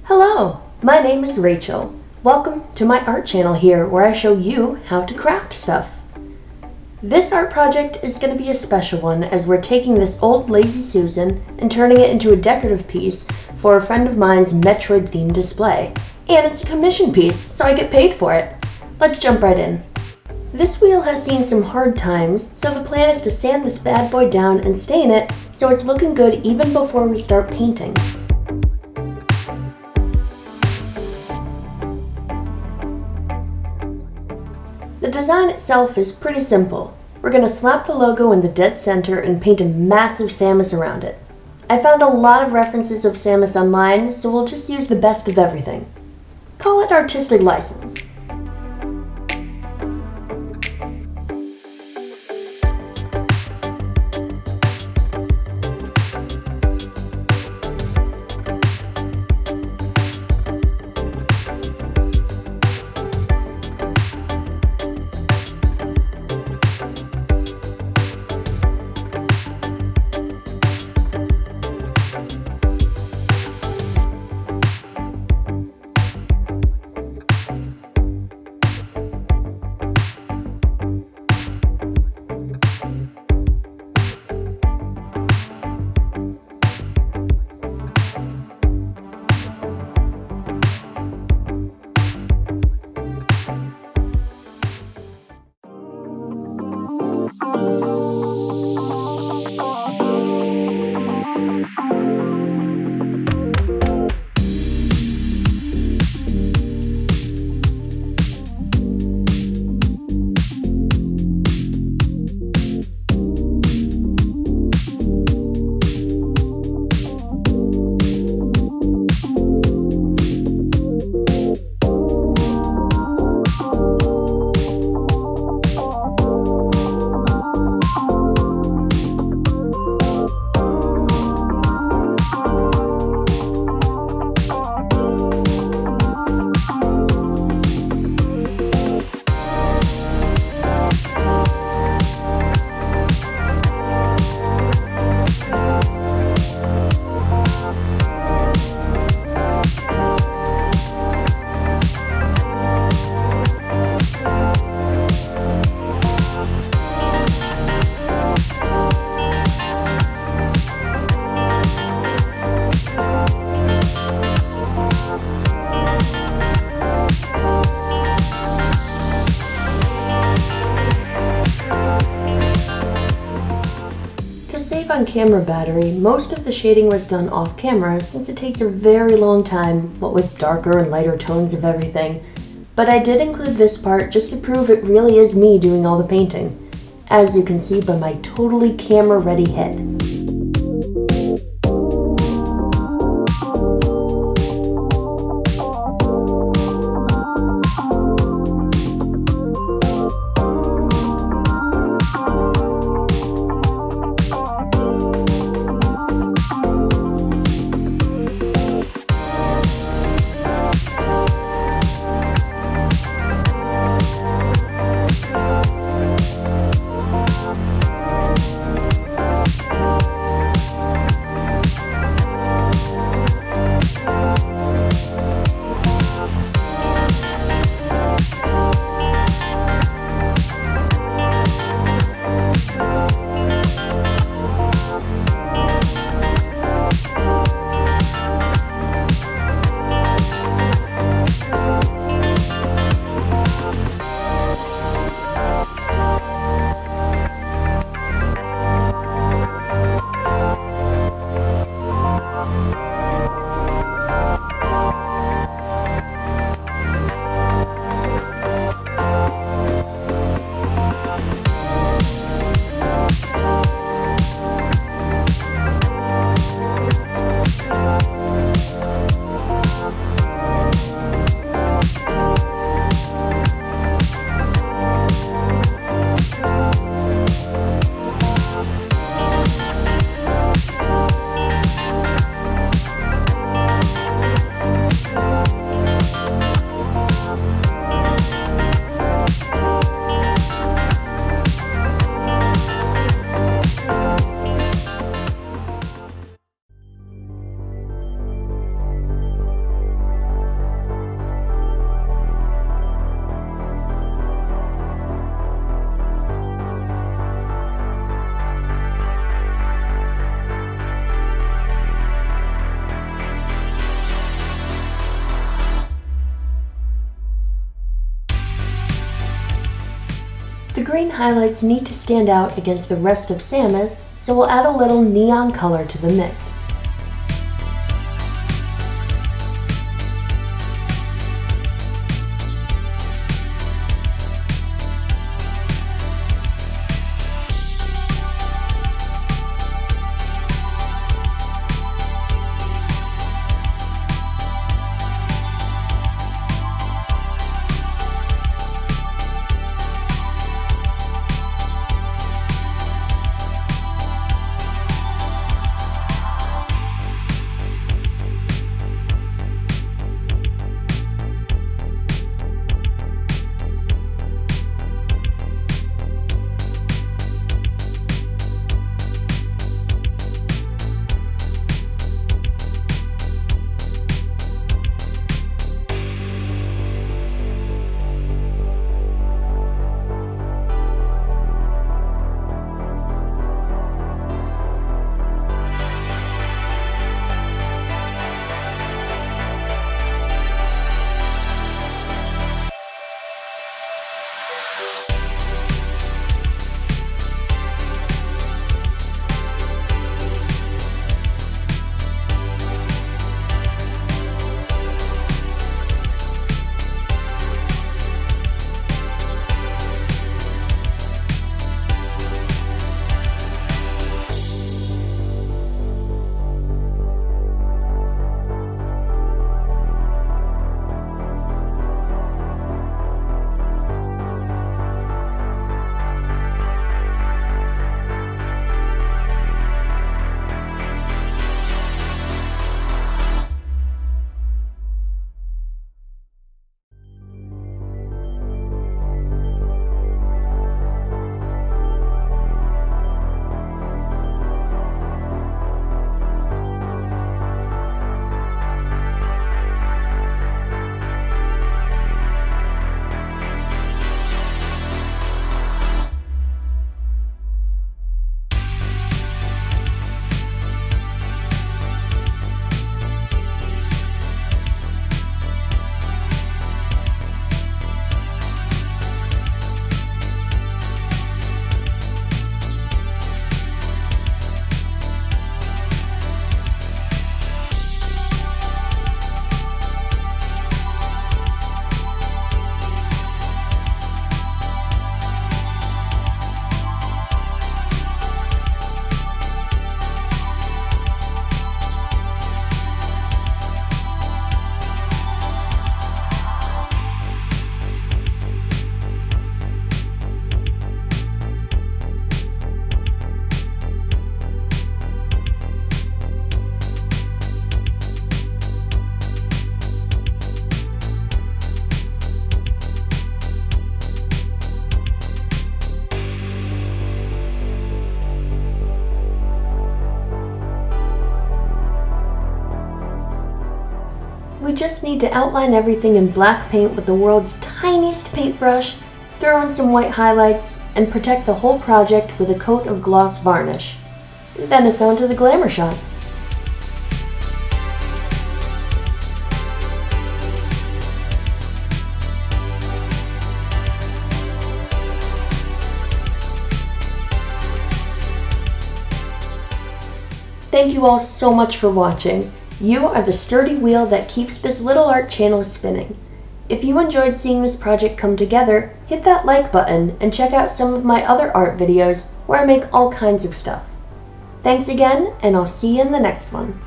Hello, my name is Rachel. Welcome to my art channel here where I show you how to craft stuff. This art project is going to be a special one as we're taking this old lazysusan and turning it into a decorative piece for a friend of mine's Metroid themed display. And it's a commission piece, so I get paid for it. Let's jump right in. This wheel has seen some hard times, so the plan is to sand this bad boy down and stain it so it's looking good even before we start painting. The design itself is pretty simple. We're going to slap the logo in the dead center and paint a massive Samus around it. I found a lot of references of Samus online, so we'll just use the best of everything. Call it artistic license. On camera battery, most of the shading was done off camera since it takes a very long time, what with darker and lighter tones of everything. But I did include this part just to prove it really is me doing all the painting, as you can see by my totally camera ready head. The green highlights need to stand out against the rest of Samus, so we'll add a little neon color to the mix. We just need to outline everything in black paint with the world's tiniest paintbrush, throw in some white highlights, and protect the whole project with a coat of gloss varnish. Then it's on to the glamour shots. Thank you all so much for watching. You are the sturdy wheel that keeps this little art channel spinning. If you enjoyed seeing this project come together, hit that like button and check out some of my other art videos where I make all kinds of stuff. Thanks again, and I'll see you in the next one.